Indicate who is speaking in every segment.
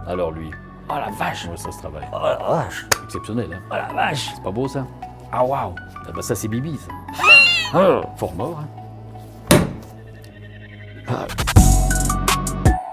Speaker 1: Alors lui,
Speaker 2: Oh la vache.
Speaker 1: ouais, ça se travaille.
Speaker 2: Oh la vache.
Speaker 1: Exceptionnel, hein.
Speaker 2: Oh la vache.
Speaker 1: C'est pas beau ça?
Speaker 2: Ah waouh.
Speaker 1: Ah bah ça c'est Bibi, ça.
Speaker 2: Oh.
Speaker 1: Fort mort, hein.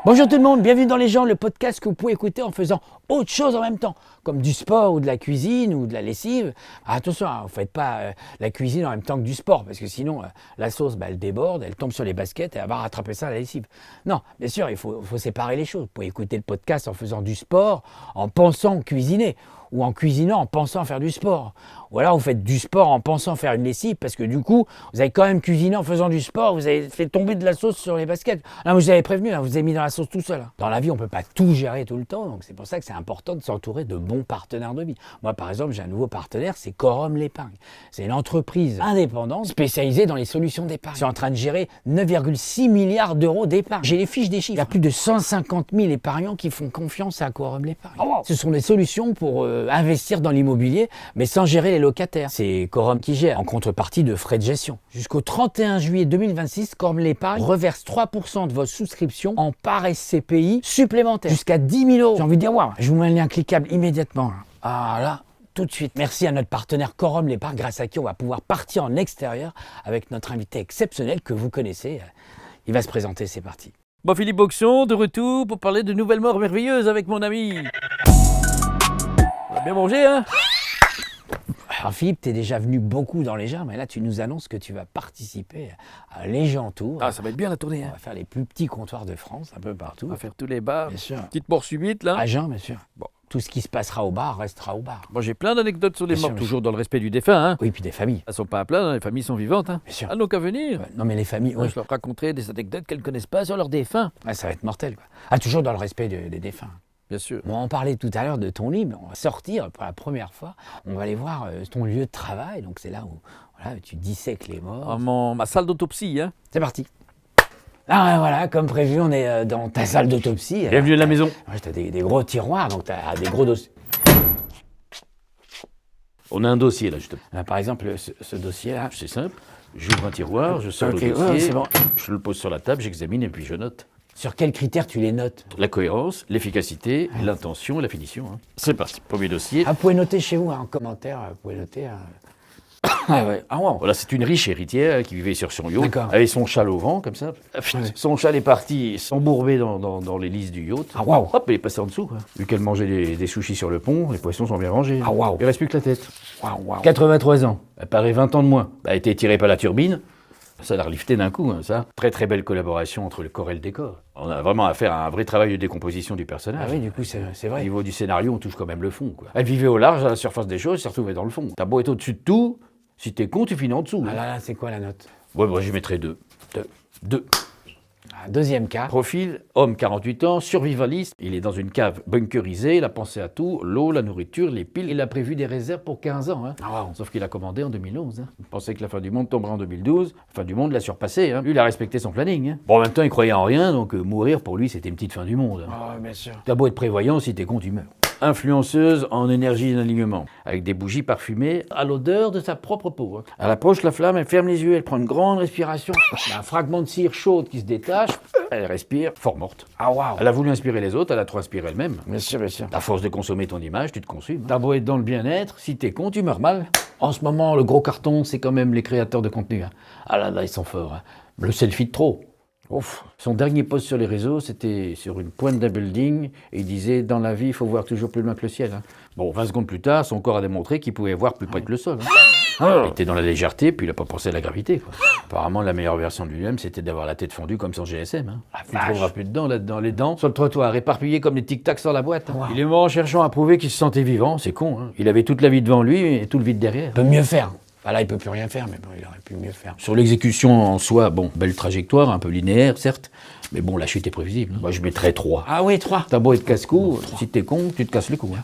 Speaker 2: Bonjour tout le monde, bienvenue dans Les gens, le podcast que vous pouvez écouter en faisant autre chose en même temps, comme du sport ou de la cuisine ou de la lessive. Attention, vous ne faites pas la cuisine en même temps que du sport, parce que sinon la sauce, elle déborde, elle tombe sur les baskets et elle va rattraper ça à la lessive. Non, bien sûr, il faut séparer les choses. Vous pouvez écouter le podcast en faisant du sport, en pensant cuisiner, ou en cuisinant en pensant faire du sport. Ou alors vous faites du sport en pensant faire une lessive, parce que du coup, vous avez quand même cuisiné en faisant du sport, vous avez fait tomber de la sauce sur les baskets. Là, vous avez prévenu, vous avez mis dans la sauce tout seul. Dans la vie, on ne peut pas tout gérer tout le temps, donc c'est pour ça que c'est important de s'entourer de bons partenaires de vie. Moi, par exemple, j'ai un nouveau partenaire, c'est Quorum l'épargne. C'est une entreprise indépendante spécialisée dans les solutions d'épargne. Ils sont en train de gérer 9,6 milliards d'euros d'épargne. J'ai les fiches des chiffres. Il y a plus de 150 000 épargnants qui font confiance à Quorum l'épargne. Ce sont des solutions pour investir dans l'immobilier, mais sans gérer les locataires. C'est Quorum qui gère, en contrepartie de frais de gestion. Jusqu'au 31 juillet 2026, Quorum l'épargne reverse 3% de votre souscription en parts SCPI supplémentaires, jusqu'à 10 000 euros. J'ai envie de dire, waouh, je vous mets un lien cliquable immédiatement. Ah là, tout de suite. Merci à notre partenaire Quorum l'épargne, grâce à qui on va pouvoir partir en extérieur avec notre invité exceptionnel que vous connaissez. Il va se présenter, c'est parti.
Speaker 1: Bon, Philippe Boxon, de retour pour parler de nouvelles morts merveilleuses avec mon ami. On va bien manger, hein?
Speaker 2: Alors Philippe, tu es déjà venu beaucoup dans Les gens, mais là tu nous annonces que tu vas participer à Les gens Tour.
Speaker 1: Ah, ça va être bien la tournée,
Speaker 2: On
Speaker 1: hein?
Speaker 2: va faire les plus petits comptoirs de France, un peu partout.
Speaker 1: On va faire tous les bars.
Speaker 2: Bien sûr.
Speaker 1: Petite mort subite, là.
Speaker 2: À Jean, bien sûr.
Speaker 1: Bon.
Speaker 2: Tout ce qui se passera au bar restera au bar.
Speaker 1: Moi, j'ai plein d'anecdotes sur les
Speaker 2: Bien
Speaker 1: morts,
Speaker 2: sûr,
Speaker 1: toujours dans le respect du défunt, hein?
Speaker 2: Oui, puis des familles.
Speaker 1: Elles sont pas à plaindre, hein, les familles sont vivantes, hein?
Speaker 2: Bien sûr.
Speaker 1: Ah, donc à venir.
Speaker 2: Ouais, non mais les familles,
Speaker 1: Moi,
Speaker 2: oui.
Speaker 1: je leur raconterai des anecdotes qu'elles ne connaissent pas sur leurs défunts.
Speaker 2: Ouais, ça va être mortel, quoi. Ah, toujours dans le respect des défunts.
Speaker 1: Bien sûr.
Speaker 2: On en parlait tout à l'heure de ton livre. On va sortir pour la première fois. On va aller voir ton lieu de travail. Donc c'est là où voilà, tu dissèques les morts.
Speaker 1: Ah, ma salle d'autopsie, hein?
Speaker 2: C'est parti. Ah ouais, voilà, comme prévu, on est dans ta salle d'autopsie.
Speaker 1: Bienvenue à la maison.
Speaker 2: Ouais, t'as des gros tiroirs, donc t'as des gros dossiers.
Speaker 1: On a un dossier, là, justement.
Speaker 2: Par exemple, ce dossier-là.
Speaker 1: C'est simple. J'ouvre un tiroir, je sors
Speaker 2: Ok,
Speaker 1: le
Speaker 2: ouais,
Speaker 1: dossier,
Speaker 2: c'est bon.
Speaker 1: je le pose sur la table, j'examine et puis je note.
Speaker 2: Sur quels critères tu les notes?
Speaker 1: La cohérence, l'efficacité, l'intention et la finition, hein. C'est parti. Premier dossier.
Speaker 2: Ah, vous pouvez noter chez vous, en commentaire, vous pouvez noter. Ah ouais, ah wow.
Speaker 1: Voilà, c'est une riche héritière qui vivait sur son yacht,
Speaker 2: D'accord.
Speaker 1: avec son châle au vent, comme ça. Son châle est parti s'embourber dans l'hélice du yacht.
Speaker 2: Ah waouh.
Speaker 1: Hop, il est passé en dessous, quoi. Vu qu'elle mangeait des sushis sur le pont, les poissons sont bien rangés.
Speaker 2: Ah waouh.
Speaker 1: Il reste plus que la tête.
Speaker 2: Waouh, waouh.
Speaker 1: 83 ans. Elle paraît 20 ans de moins. Elle a été tirée par la turbine. Ça l'a relifté d'un coup, hein, ça. Très très belle collaboration entre le corps et le décor. On a vraiment affaire à un vrai travail de décomposition du personnage.
Speaker 2: Ah oui, du coup, c'est
Speaker 1: Au
Speaker 2: vrai.
Speaker 1: niveau du scénario, on touche quand même le fond, quoi. Elle vivait au large, à la surface des choses, elle s'est retrouvée dans le fond. T'as beau être au-dessus de tout, si t'es con, tu finis en dessous.
Speaker 2: Ah là là, c'est quoi la note?
Speaker 1: Ouais, moi j'y mettrais 2. 2.
Speaker 2: Deuxième cas.
Speaker 1: Profil, homme 48 ans, survivaliste. Il est dans une cave bunkerisée, il a pensé à tout, l'eau, la nourriture, les piles. Il a prévu des réserves pour 15 ans. Hein.
Speaker 2: Ah waouh.
Speaker 1: Sauf qu'il a commandé en 2011. Hein. Il pensait que la fin du monde tomberait en 2012. La fin du monde l'a surpassé. Hein. Lui, il a respecté son planning. Hein. Bon, en même temps, il croyait en rien, donc mourir pour lui, c'était une petite fin du monde. Hein.
Speaker 2: Ah ouais, bien sûr.
Speaker 1: T'as beau être prévoyant, si t'es con, tu meurs. Influenceuse en énergie d'alignement, avec des bougies parfumées à l'odeur de sa propre peau. Hein. Elle approche la flamme, elle ferme les yeux, elle prend une grande respiration. Il y a un fragment de cire chaude qui se détache, elle respire, fort morte.
Speaker 2: Ah waouh.
Speaker 1: Elle a voulu inspirer les autres, elle a trop inspiré elle-même.
Speaker 2: Bien sûr, bien sûr.
Speaker 1: À force de consommer ton image, tu te consumes. T'as beau être dans le bien-être, si t'es con, tu meurs mal.
Speaker 2: En ce moment,
Speaker 1: Le gros carton, c'est quand même les créateurs de contenu. Hein. Ah là là, ils sont forts. Hein. Le selfie de trop. Ouf. Son dernier post sur les réseaux, c'était sur une pointe d'un building, et il disait « Dans la vie, il faut voir toujours plus loin que le ciel. Hein. » Bon, 20 secondes plus tard, son corps a démontré qu'il pouvait voir plus près que le sol. Hein. Il était dans la légèreté, puis il n'a pas pensé à la gravité. Quoi. Apparemment, la meilleure version de lui-même, c'était d'avoir la tête fendue comme son GSM. Hein. Tu ne trouveras plus de dents là-dedans, les dents sur le trottoir, éparpillées comme des tic-tacs sur la boîte. Hein.
Speaker 2: Wow.
Speaker 1: Il est mort en cherchant à prouver qu'il se sentait vivant, c'est con. Hein. Il avait toute la vie devant lui et tout le vide derrière.
Speaker 2: il peut mieux faire. Bah là, il peut plus rien faire, mais bon, il aurait pu mieux faire.
Speaker 1: Sur l'exécution en soi, bon, belle trajectoire, un peu linéaire, certes, mais bon, la chute est prévisible. Moi, je mettrais 3.
Speaker 2: Ah oui, 3.
Speaker 1: T'as beau être casse-cou, si t'es con, tu te casses les coups. Hein.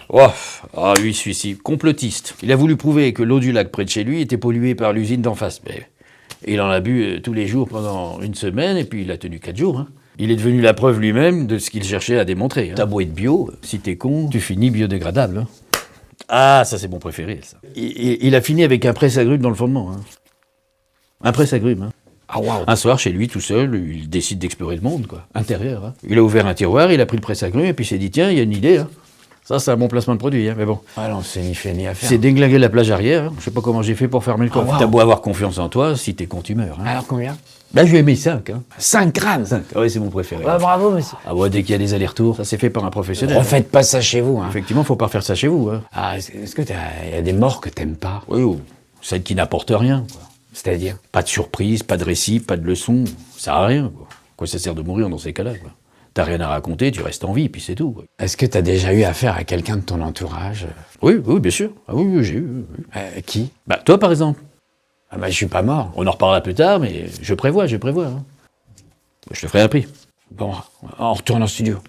Speaker 1: Oh, ah, lui, celui-ci, complotiste. Il a voulu prouver que l'eau du lac près de chez lui était polluée par l'usine d'en face. Mais il en a bu tous les jours pendant une semaine, et puis il a tenu 4 jours. Hein. Il est devenu la preuve lui-même de ce qu'il cherchait à démontrer. Hein. T'as beau être bio, si t'es con, tu finis biodégradable. Hein. Ah, ça c'est mon préféré, ça. Il a fini avec un presse-agrumes dans le fondement. Hein. Un presse-agrumes, hein.
Speaker 2: Ah waouh.
Speaker 1: Un soir, chez lui, tout seul, il décide d'explorer le monde, quoi, intérieur. Hein. Il a ouvert un tiroir, il a pris le presse-à-grue, et puis il s'est dit, tiens, il y a une idée. Hein. Ça, c'est un bon placement de produit, hein, mais bon.
Speaker 2: Ah non, c'est ni fait ni à faire.
Speaker 1: C'est déglinguer la plage arrière. Hein. Je sais pas comment j'ai fait pour fermer le coffre.
Speaker 2: wow.
Speaker 1: T'as beau avoir confiance en toi, si t'es con, tu meurs. Hein.
Speaker 2: Alors combien?
Speaker 1: Là, je lui ai mis 5. Hein.
Speaker 2: 5 crânes.
Speaker 1: 5. Ah ouais, c'est mon préféré.
Speaker 2: Ouais, bravo, monsieur.
Speaker 1: Ah ouais, dès qu'il y a des allers-retours, ça c'est fait par un professionnel.
Speaker 2: Refaites pas ça chez vous. Hein.
Speaker 1: Effectivement, faut pas refaire ça chez vous. Hein.
Speaker 2: Ah, est-ce que il y a des morts que t'aimes pas?
Speaker 1: Oui, ou celles qui n'apportent rien. Quoi.
Speaker 2: C'est-à-dire?
Speaker 1: Pas de surprise, pas de récit, pas de leçon. Ça sert à rien. Quoi, quoi ça sert de mourir dans ces cas-là quoi. T'as rien à raconter, tu restes en vie, puis c'est tout. Quoi.
Speaker 2: Est-ce que t'as déjà eu affaire à quelqu'un de ton entourage?
Speaker 1: Oui, oui, bien sûr. Ah oui, oui j'ai eu. Oui.
Speaker 2: Qui?
Speaker 1: Bah, toi, par exemple.
Speaker 2: Ah bah, je suis pas mort.
Speaker 1: On en reparlera plus tard, mais je prévois. Hein. Je te ferai un prix.
Speaker 2: Bon, on retourne au studio.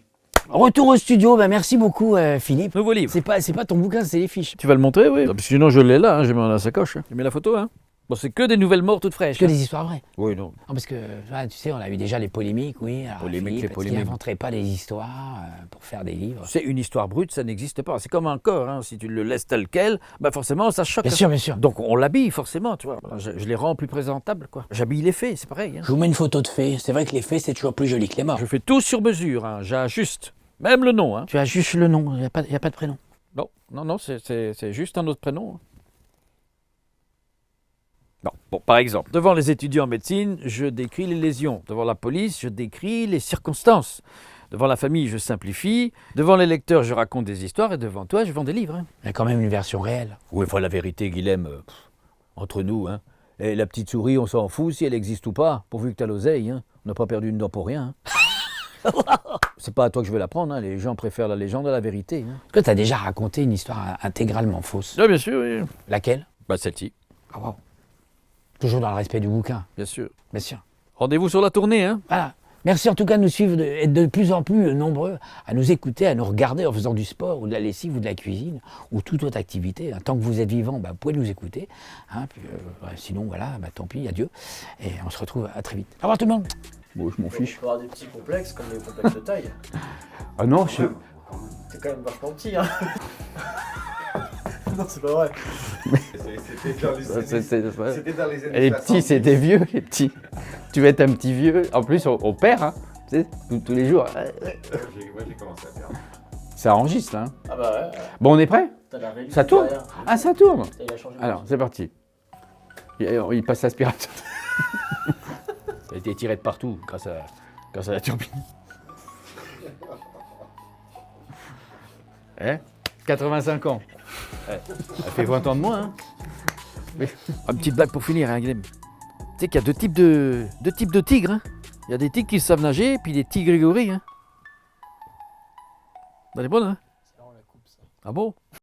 Speaker 2: Retour au studio, bah merci beaucoup Philippe.
Speaker 1: Nouveau livre.
Speaker 2: C'est pas ton bouquin, c'est les fiches.
Speaker 1: Tu vas le montrer, oui. Sinon, je l'ai là, hein, j'ai mis dans la sacoche. Tu mets la photo, hein. Bon, c'est que des nouvelles morts toutes fraîches.
Speaker 2: Que des histoires vraies.
Speaker 1: Oui, non.
Speaker 2: Non, parce que, tu sais, on a eu déjà les polémiques, oui. Alors,
Speaker 1: Polémiques,
Speaker 2: Philippe,
Speaker 1: les
Speaker 2: est-ce
Speaker 1: polémiques.
Speaker 2: qu'il n'inventerait pas des histoires pour faire des livres?
Speaker 1: C'est une histoire brute, ça n'existe pas. C'est comme un corps, hein. Si tu le laisses tel quel, bah forcément, ça choque.
Speaker 2: Bien sûr, bien sûr.
Speaker 1: Donc, on l'habille, forcément, tu vois. Je les rends plus présentables, quoi. J'habille les fées, c'est pareil. Hein.
Speaker 2: Je vous mets une photo de fée. C'est vrai que les fées, c'est toujours plus joli que les morts.
Speaker 1: Je fais tout sur mesure, hein. J'ajuste. Même le nom, hein.
Speaker 2: Tu as juste le nom, il n'y a pas de prénom.
Speaker 1: Non, c'est juste un autre prénom. Hein. Non. Bon, par exemple, devant les étudiants en médecine, je décris les lésions. Devant la police, je décris les circonstances. Devant la famille, je simplifie. Devant les lecteurs, je raconte des histoires. Et devant toi, je vends des livres. Hein.
Speaker 2: Il y a quand même une version réelle.
Speaker 1: Oui, enfin, la vérité, Guilhem, entre nous, hein. Et la petite souris, on s'en fout si elle existe ou pas, pourvu que t'as l'oseille. Hein. On n'a pas perdu une dent pour rien. Hein. C'est pas à toi que je vais l'apprendre. Hein. Les gens préfèrent la légende à la vérité. Hein.
Speaker 2: Est-ce que tu as déjà raconté une histoire intégralement fausse?
Speaker 1: Oui, bien sûr, oui.
Speaker 2: Laquelle?
Speaker 1: Bah, celle-ci,
Speaker 2: Ah wow. Toujours dans le respect du bouquin,
Speaker 1: bien sûr.
Speaker 2: bien sûr.
Speaker 1: Rendez-vous sur la tournée, hein.
Speaker 2: Voilà. Merci en tout cas de nous suivre et de plus en plus nombreux à nous écouter, à nous regarder en faisant du sport ou de la lessive ou de la cuisine ou toute autre activité. Tant que vous êtes vivant, vous pouvez nous écouter. Hein, puis, sinon, voilà, tant pis, adieu. Et on se retrouve à très vite. Au revoir tout le monde.
Speaker 1: Bon, je m'en fiche.
Speaker 3: Tu peux avoir des petits complexes comme les complexes de taille.
Speaker 1: Ah non, je...
Speaker 3: T'es quand même vachement petit, hein. Non, c'est pas vrai.
Speaker 4: C'était dans les années, c'était dans les années
Speaker 5: Et les petits, c'est des vieux, les petits. Tu vas être un petit vieux. En plus, on perd, hein. Tu sais, tous les jours.
Speaker 4: Moi, j'ai commencé à perdre.
Speaker 5: Ça enregistre, hein.
Speaker 3: Ah bah ouais,
Speaker 5: Bon, on est prêt?
Speaker 3: t'as la réduction
Speaker 5: Ça tourne?
Speaker 3: derrière.
Speaker 5: Ah, ça tourne.
Speaker 3: Il a changé de
Speaker 5: Alors, c'est parti. Il passe l'aspirateur.
Speaker 1: Ça a été tiré de partout grâce à la turbine.
Speaker 5: 85 ans.
Speaker 1: Elle fait 20 ans de moins, hein. Une petite blague pour finir, hein, Guilhem. Tu sais qu'il y a deux types de tigres, hein. Il y a des tigres qui savent nager, puis des tigres Grégory, hein. Elle est bonne, hein. Ah bon?